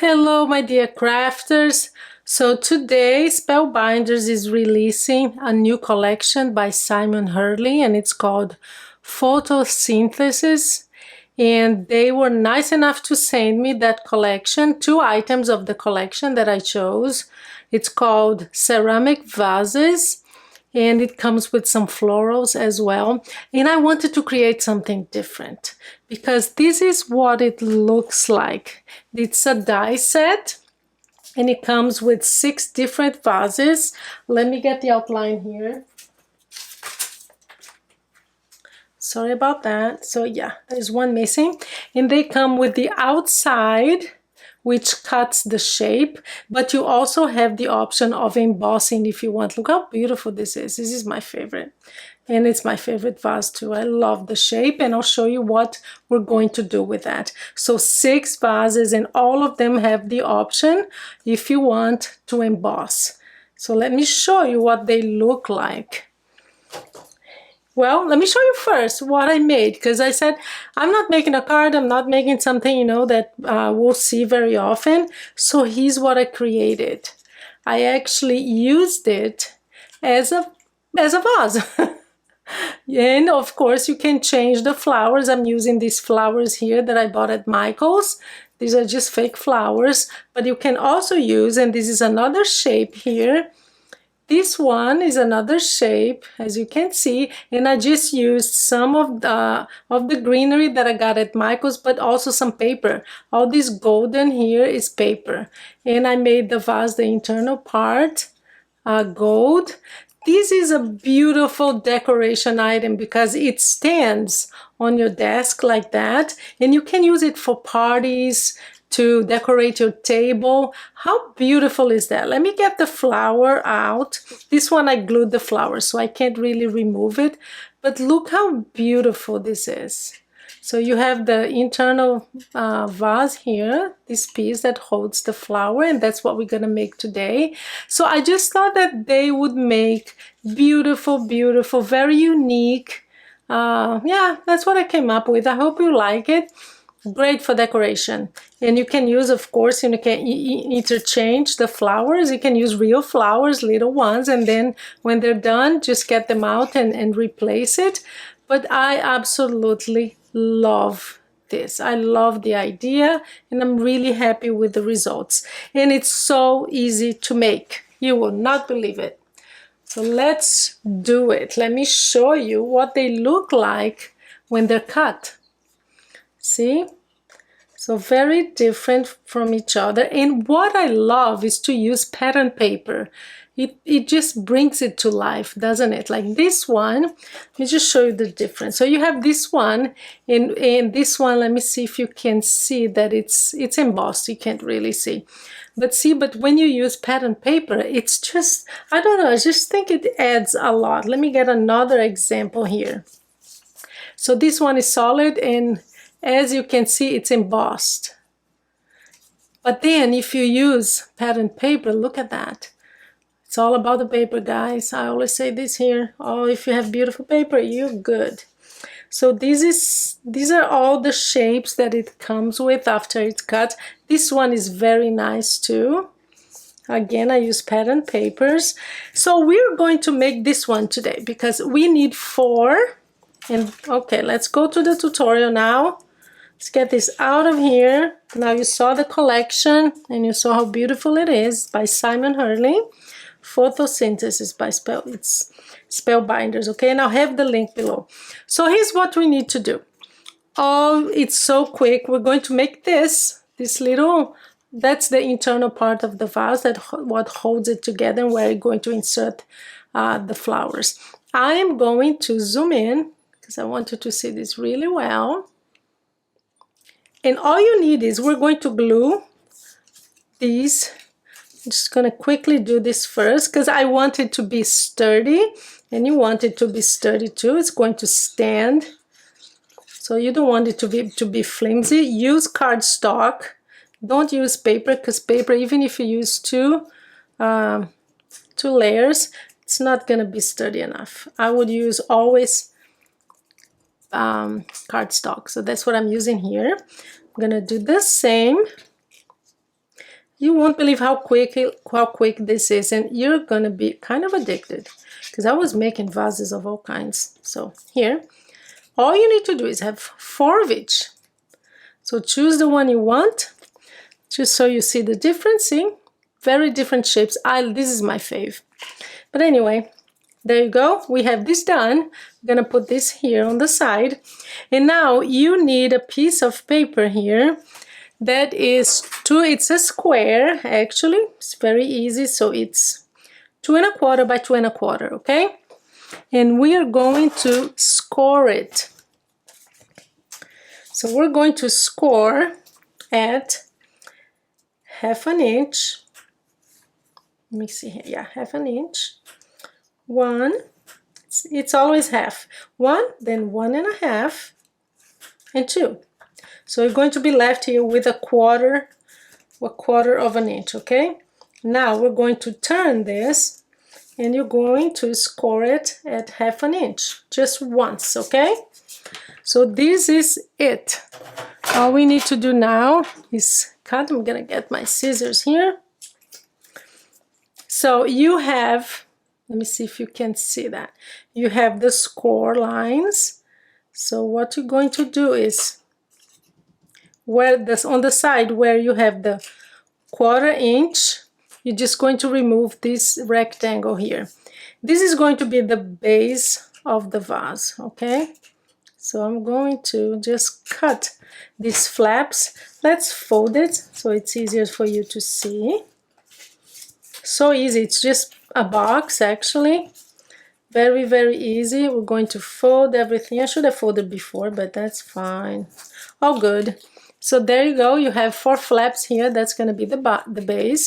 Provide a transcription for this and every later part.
Hello, my dear crafters. So today Spellbinders is releasing a new collection by Simon Hurley, and it's called Photosynthesis. And they were nice enough to send me that collection, 2 items of the collection that I chose. It's called Ceramic Vases, and it comes with some florals as well. And I wanted to create something different because this is what it looks like. It's a die set and it comes with 6 different vases. Let me get the outline here. Sorry about that. So yeah, there's one missing. And they come with the outside, which cuts the shape, but you also have the option of embossing if you want. Look how beautiful this is. This is my favorite. And it's my favorite vase too. I love the shape, and I'll show you what we're going to do with that. So 6 vases, and all of them have the option if you want to emboss. So let me show you what they look like. Well, let me show you first what I made, because I said I'm not making a card, I'm not making something, you know, that we'll see very often. So here's what I created. I actually used it as a vase. And of course you can change the flowers. I'm using these flowers here that I bought at Michael's. These are just fake flowers, but you can also use, and this is another shape here. This one is another shape, as you can see, and I just used some of the greenery that I got at Michael's, but also some paper. All this golden here is paper, and I made the vase, the internal part, gold. This is a beautiful decoration item because it stands on your desk like that, and you can use it for parties, to decorate your table. How beautiful is that? Let me get the flower out. This one I glued the flower, so I can't really remove it, but look how beautiful this is. So you have the internal vase here, this piece that holds the flower, and that's what we're gonna make today. So I just thought that they would make beautiful, beautiful, very unique. Yeah, that's what I came up with. I hope you like it. Great for decoration. And you can use, of course, you can interchange the flowers. You can use real flowers, little ones, and then when they're done, just get them out and replace it. But I absolutely love this. I love the idea, and I'm really happy with the results. And it's so easy to make. You will not believe it. So let's do it. Let me show you what they look like when they're cut. See? So very different from each other. And what I love is to use pattern paper. It just brings it to life, doesn't it? Like this one, let me just show you the difference. So you have this one, and this one, let me see if you can see that it's embossed. You can't really see. But see, but when you use pattern paper, it's just, I don't know, I just think it adds a lot. Let me get another example here. So this one is solid, and as you can see, it's embossed. But then if you use pattern paper, look at that. It's all about the paper, guys. I always say this here. Oh, if you have beautiful paper, you're good. So these are all the shapes that it comes with after it's cut. This one is very nice too. Again, I use pattern papers. So we're going to make this one today because we need 4. And okay, let's go to the tutorial now. Let's get this out of here. Now you saw the collection and you saw how beautiful it is by Simon Hurley. Photosynthesis by it's Spellbinders, okay? And I'll have the link below. So here's what we need to do. Oh, it's so quick. We're going to make this little, that's the internal part of the vase, that what holds it together, and where we're going to insert the flowers. I am going to zoom in because I want you to see this really well. And all you need is, we're going to glue these. I'm just going to quickly do this first because I want it to be sturdy, and you want it to be sturdy too. It's going to stand, so you don't want it to be flimsy. Use cardstock. Don't use paper, because paper, even if you use two layers, it's not going to be sturdy enough. I would use always cardstock. So that's what I'm using here. I'm going to do the same. You won't believe how quick this is, and you're gonna be kind of addicted, because I was making vases of all kinds. So here, all you need to do is have 4 of each. So choose the one you want, just so you see the difference. See, very different shapes. This is my fave. But anyway, there you go. We have this done. I'm gonna put this here on the side, and now you need a piece of paper here that is it's a square. Actually, it's very easy. So it's 2 1/4 by 2 1/4. Okay, and we are going to score it. So we're going to score at 1/2 inch. Let me see here. Yeah, 1/2 inch. 1. It's always half. 1, then 1 1/2, and 2. So you're going to be left here with a quarter of an inch, okay? Now we're going to turn this, and you're going to score it at 1/2 inch, just once, okay? So this is it. All we need to do now is cut. I'm gonna get my scissors here. So you have, let me see if you can see that. You have the score lines. So what you're going to do is, on the side where you have the 1/4 inch, you're just going to remove this rectangle here. This is going to be the base of the vase, okay? So I'm going to just cut these flaps. Let's fold it so it's easier for you to see. So easy, it's just a box actually. Very, very easy. We're going to fold everything. I should have folded before, but that's fine. All good. So there you go. You have 4 flaps here. That's going to be the base.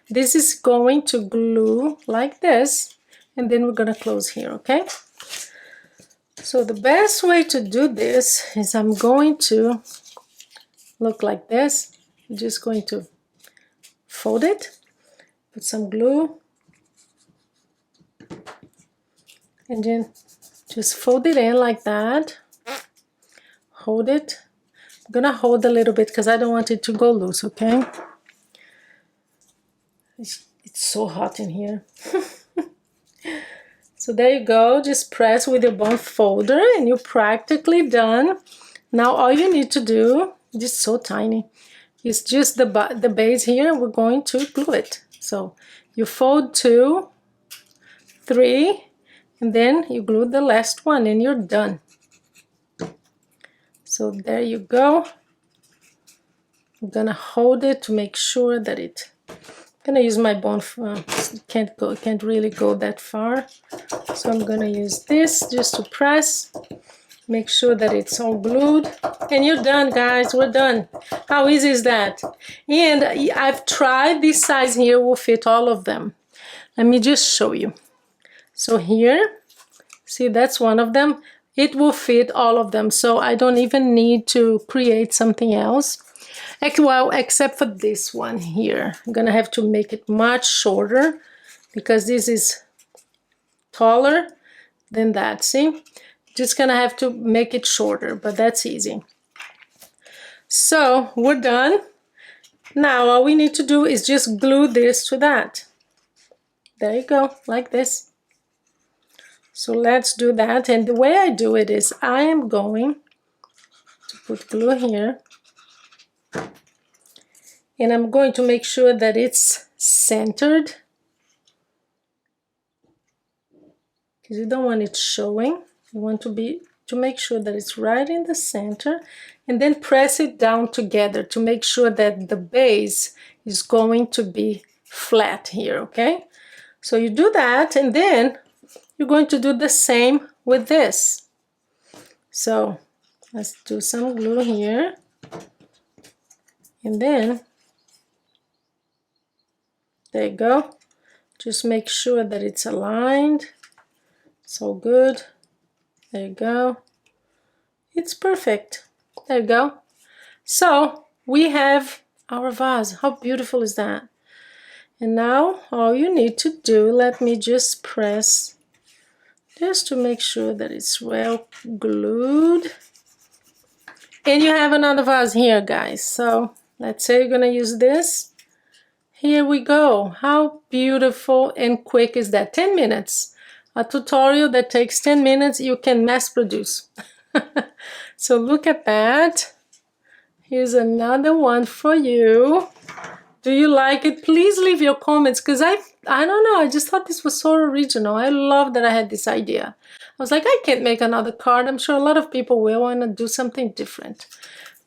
This is going to glue like this, and then we're going to close here, okay? So the best way to do this is I'm going to look like this. I'm just going to fold it, put some glue, and then just fold it in like that. Hold it. I'm gonna hold a little bit because I don't want it to go loose, okay? It's so hot in here. So there you go. Just press with your bone folder and you're practically done. Now all you need to do, just so tiny, is just the base here. We're going to glue it. So you fold 2, 3, and then you glue the last one and you're done. So there you go. I'm gonna hold it to make sure that I'm gonna use my bone. Can't really go that far. So I'm gonna use this just to press, make sure that it's all glued, and you're done, guys. We're done. How easy is that? And I've tried this size here will fit all of them. Let me just show you. So here, see, that's one of them. It will fit all of them, so I don't even need to create something else. Well, except for this one here. I'm gonna have to make it much shorter because this is taller than that, see? Just gonna have to make it shorter, but that's easy. So we're done. Now all we need to do is just glue this to that. There you go, like this. So let's do that, and the way I do it is I am going to put glue here, and I'm going to make sure that it's centered, because you don't want it showing. You want to make sure that it's right in the center, and then press it down together to make sure that the base is going to be flat here, okay? So you do that, and then you're going to do the same with this. So let's do some glue here, and then there you go. Just make sure that it's aligned. It's all good. There you go. It's perfect. There you go. So we have our vase. How beautiful is that? And now all you need to do, let me just press just to make sure that it's well glued. And you have another vase here, guys. So let's say you're gonna use this. here we go. How beautiful and quick is that? 10 minutes. A tutorial that takes 10 minutes, you can mass produce. So look at that. Here's another one for you. Do you like it? Please leave your comments, because I don't know, I just thought this was so original. I love that I had this idea. I was like, I can't make another card. I'm sure a lot of people will want to do something different.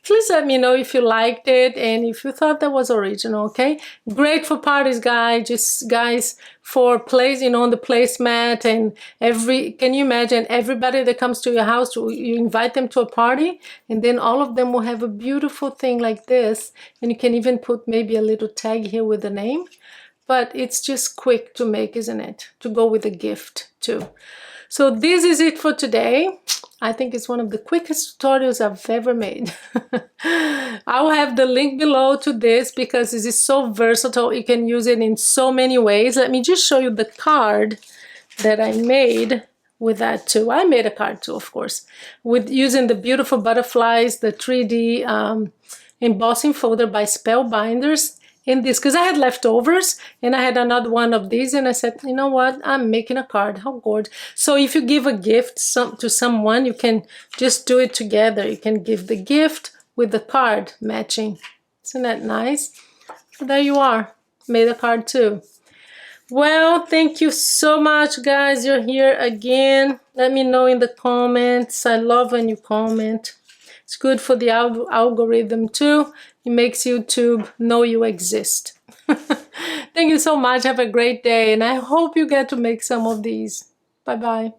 Please let me know if you liked it and if you thought that was original, okay? Great for parties, guys, for placing on the placemat, and can you imagine everybody that comes to your house, you invite them to a party, and then all of them will have a beautiful thing like this, and you can even put maybe a little tag here with the name. But it's just quick to make, isn't it? To go with a gift too. So this is it for today. I think it's one of the quickest tutorials I've ever made. I'll have the link below to this because this is so versatile. You can use it in so many ways. Let me just show you the card that I made with that too. I made a card too, of course, with using the beautiful butterflies, the 3D embossing folder by Spellbinders. In this, because I had leftovers and I had another one of these, and I said, you know what, I'm making a card. How gorgeous. So if you give a gift to someone, you can just do it together. You can give the gift with the card matching. Isn't that nice? So there you are. Made a card too. Well, thank you so much, guys. You're here again. Let me know in the comments. I love when you comment. It's good for the algorithm too. It makes YouTube know you exist. Thank you so much. Have a great day. And I hope you get to make some of these. Bye-bye.